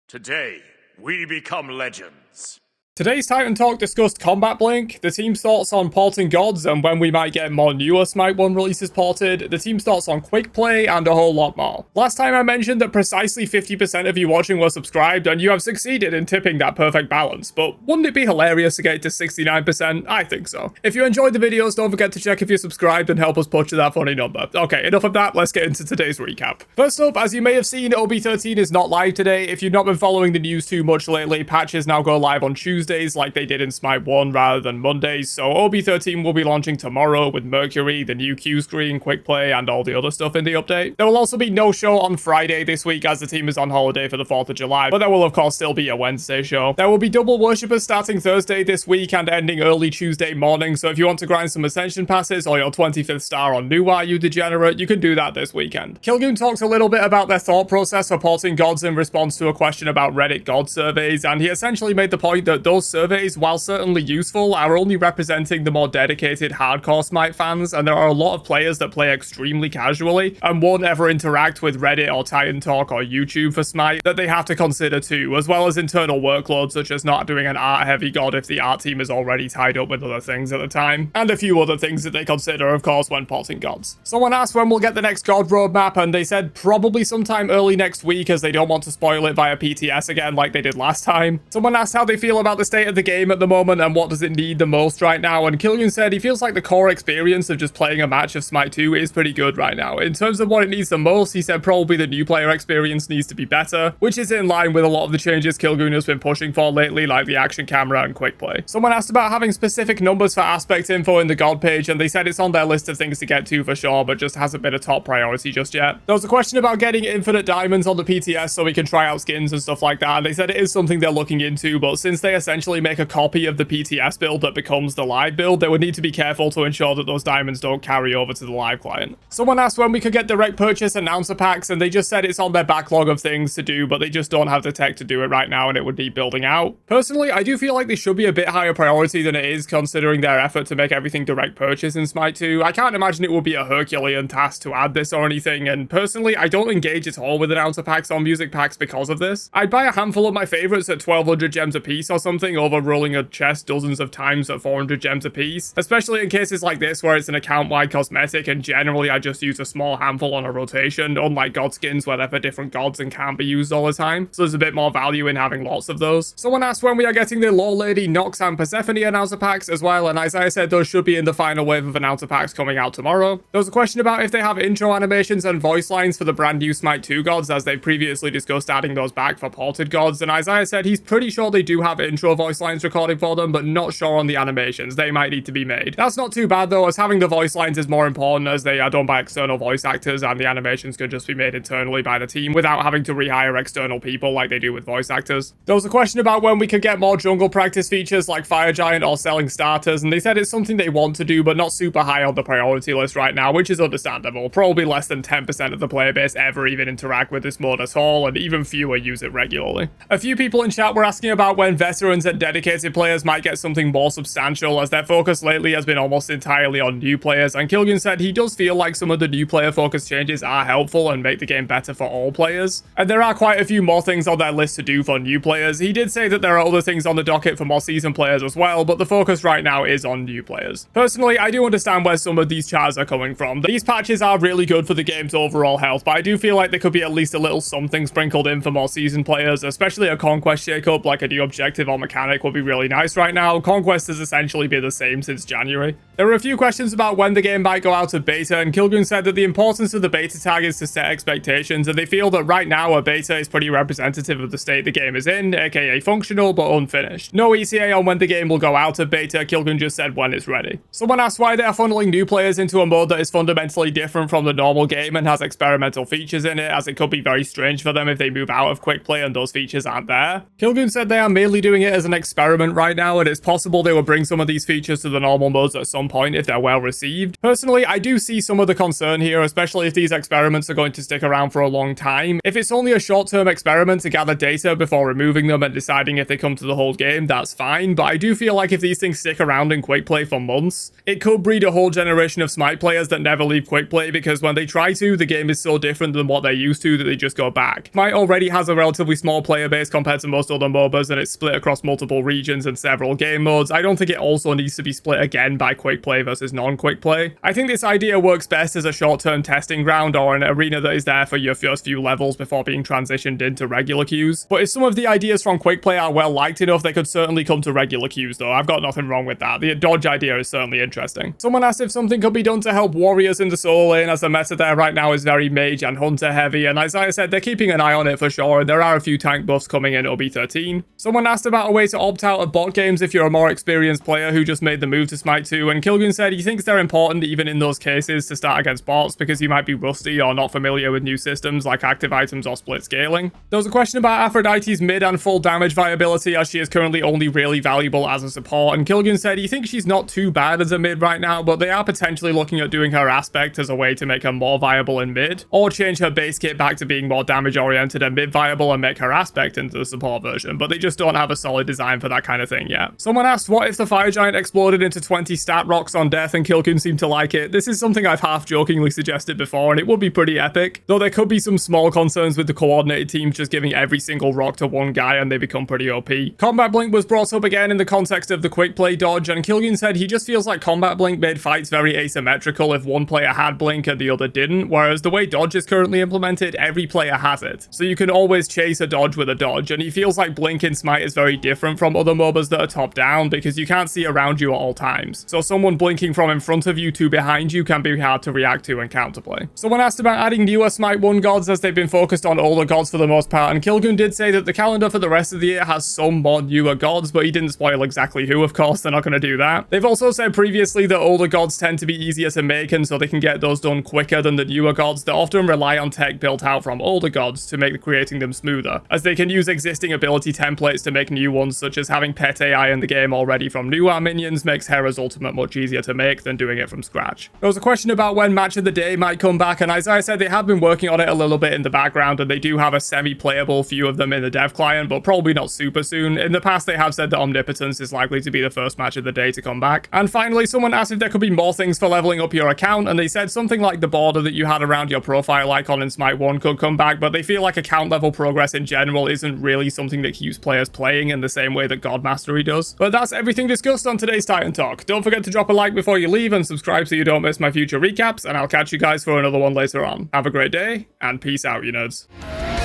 Today, we become legends. Today's Titan Talk discussed Combat Blink, the team's thoughts on porting gods and when we might get more newer Smite 1 releases ported, the team's thoughts on quick play, and a whole lot more. Last time I mentioned that precisely 50% of you watching were subscribed, and you have succeeded in tipping that perfect balance, but wouldn't it be hilarious to get it to 69%? I think so. If you enjoyed the videos, don't forget to check if you're subscribed and help us push to that funny number. Okay, enough of that, let's get into today's recap. First up, as you may have seen, OB13 is not live today. If you've not been following the news too much lately, patches now go live on Tuesdays like they did in Smite 1 rather than Mondays, so OB13 will be launching tomorrow with Mercury, the new Q screen, quick play, and all the other stuff in the update. There will also be no show on Friday this week as the team is on holiday for the 4th of July, but there will of course still be a Wednesday show. There will be double worshippers starting Thursday this week and ending early Tuesday morning, so if you want to grind some Ascension passes or your 25th star on Nuwa, you degenerate, you can do that this weekend. Kilgoon talked a little bit about their thought process for porting gods in response to a question about Reddit god surveys, and he essentially made the point that those surveys, while certainly useful, are only representing the more dedicated hardcore Smite fans, and there are a lot of players that play extremely casually and won't ever interact with Reddit or Titan Talk or YouTube for Smite that they have to consider too, as well as internal workloads such as not doing an art heavy god if the art team is already tied up with other things at the time, and a few other things that they consider of course when porting gods. Someone asked when we'll get the next god roadmap, and they said probably sometime early next week as they don't want to spoil it via PTS again like they did last time. Someone asked how they feel about the state of the game at the moment and what does it need the most right now, and Killian said he feels like the core experience of just playing a match of Smite 2 is pretty good right now. In terms of what it needs the most, he said probably the new player experience needs to be better, which is in line with a lot of the changes Kilgoon has been pushing for lately, like the action camera and quick play. Someone asked about having specific numbers for aspect info in the god page, and they said it's on their list of things to get to for sure, but just hasn't been a top priority just yet. There was a question about getting infinite diamonds on the PTS so we can try out skins and stuff like that, and they said it is something they're looking into, but since they essentially make a copy of the PTS build that becomes the live build, they would need to be careful to ensure that those diamonds don't carry over to the live client. Someone asked when we could get direct purchase announcer packs, and they just said it's on their backlog of things to do, but they just don't have the tech to do it right now and it would need building out. Personally, I do feel like they should be a bit higher priority than it is considering their effort to make everything direct purchase in Smite 2. I can't imagine it would be a Herculean task to add this or anything, and personally, I don't engage at all with announcer packs or music packs because of this. I'd buy a handful of my favorites at 1200 gems a piece or something over rolling a chest dozens of times at 400 gems a piece, especially in cases like this where it's an account-wide cosmetic and generally I just use a small handful on a rotation, unlike god skins where they're for different gods and can't be used all the time, so there's a bit more value in having lots of those. Someone asked when we are getting the Law Lady, Nox and Persephone announcer packs as well, and as I said, those should be in the final wave of announcer packs coming out tomorrow. There was a question about if they have intro animations and voice lines for the brand new Smite 2 gods, as they previously discussed adding those back for ported gods, and Isaiah said he's pretty sure they do have intro voice lines recorded for them, but not sure on the animations. They might need to be made. That's not too bad though, as having the voice lines is more important as they are done by external voice actors and the animations could just be made internally by the team without having to rehire external people like they do with voice actors. There was a question about when we could get more jungle practice features like Fire Giant or selling starters, and they said it's something they want to do but not super high on the priority list right now, which is understandable. Probably less than 10% of the player base ever even interact with this mode at all, and even fewer use it regularly. A few people in chat were asking about when veterans and dedicated players might get something more substantial, as their focus lately has been almost entirely on new players, and Killian said he does feel like some of the new player focus changes are helpful and make the game better for all players, and there are quite a few more things on their list to do for new players. He did say that there are other things on the docket for more seasoned players as well, but the focus right now is on new players. Personally, I do understand where some of these chats are coming from. These patches are really good for the game's overall health, but I do feel like there could be at least a little something sprinkled in for more seasoned players, especially a conquest shakeup like a new objective or mechanic would be really nice right now. Conquest has essentially been the same since January. There were a few questions about when the game might go out of beta, and Kilgoon said that the importance of the beta tag is to set expectations, and they feel that right now a beta is pretty representative of the state the game is in, aka functional but unfinished. No ETA on when the game will go out of beta, Kilgoon just said when it's ready. Someone asked why they are funneling new players into a mode that is fundamentally different from the normal game and has experimental features in it, as it could be very strange for them if they move out of quick play and those features aren't there. Kilgoon said they are merely doing it as an experiment right now, and it's possible they will bring some of these features to the normal modes at some point if they're well received. Personally, I do see some of the concern here, especially if these experiments are going to stick around for a long time. If it's only a short-term experiment to gather data before removing them and deciding if they come to the whole game, that's fine, but I do feel like if these things stick around in quick play for months, it could breed a whole generation of Smite players that never leave quick play, because when they try to, the game is so different than what they're used to that they just go back. Smite already has a relatively small player base compared to most other MOBAs, and it's split across multiple regions and several game modes. I don't think it also needs to be split again by quick play versus non-quick play. I think this idea works best as a short-term testing ground or an arena that is there for your first few levels before being transitioned into regular queues. But if some of the ideas from quick play are well liked enough, they could certainly come to regular queues though. I've got nothing wrong with that. The dodge idea is certainly interesting. Someone asked if something could be done to help warriors in the solo lane, as the meta there right now is very mage and hunter heavy, and as I said, they're keeping an eye on it for sure, and there are a few tank buffs coming in OB13. Someone asked about a way to opt out of bot games if you're a more experienced player who just made the move to Smite 2, and Kilgun said he thinks they're important even in those cases to start against bots because you might be rusty or not familiar with new systems like active items or split scaling. There was a question about Aphrodite's mid and full damage viability, as she is currently only really valuable as a support, and Kilgun said he thinks she's not too bad as a mid right now, but they are potentially looking at doing her aspect as a way to make her more viable in mid, or change her base kit back to being more damage oriented and mid viable and make her aspect into the support version, but they just don't have a solid design for that kind of thing yet. Someone asked what if the fire giant exploded into 20 stat rocks on death, and Kilgun seemed to like it. This is something I've half jokingly suggested before, and it would be pretty epic, though there could be some small concerns with the coordinated teams just giving every single rock to one guy and they become pretty OP. Combat blink was brought up again in the context of the quick play dodge, and Kilgun said he just feels like combat blink made fights very asymmetrical if one player had blink and the other didn't, whereas the way dodge is currently implemented, every player has it. So you can always chase a dodge with a dodge, and he feels like blink in Smite is very different from other MOBAs that are top down because you can't see around you at all times. So someone blinking from in front of you to behind you can be hard to react to and counterplay. Someone asked about adding newer Smite 1 gods, as they've been focused on older gods for the most part, and Kilgun did say that the calendar for the rest of the year has some more newer gods, but he didn't spoil exactly who, of course, they're not going to do that. They've also said previously that older gods tend to be easier to make, and so they can get those done quicker than the newer gods that often rely on tech built out from older gods to make creating them smoother, as they can use existing ability templates to make new ones, such as having pet AI in the game already from newer minions makes Hera's ultimate much easier to make than doing it from scratch. There was a question about when match of the day might come back, and as I said, they have been working on it a little bit in the background, and they do have a semi-playable few of them in the dev client, but probably not super soon. In the past, they have said that Omnipotence is likely to be the first match of the day to come back. And finally, someone asked if there could be more things for leveling up your account, and they said something like the border that you had around your profile icon in Smite 1 could come back, but they feel like account level progress in general isn't really something that keeps players playing in the same way that God Mastery does. But that's everything discussed on today's Titan Talk. Don't forget to drop a like before you leave and subscribe so you don't miss my future recaps, and I'll catch you guys for another one later on. Have a great day, and peace out, you nerds.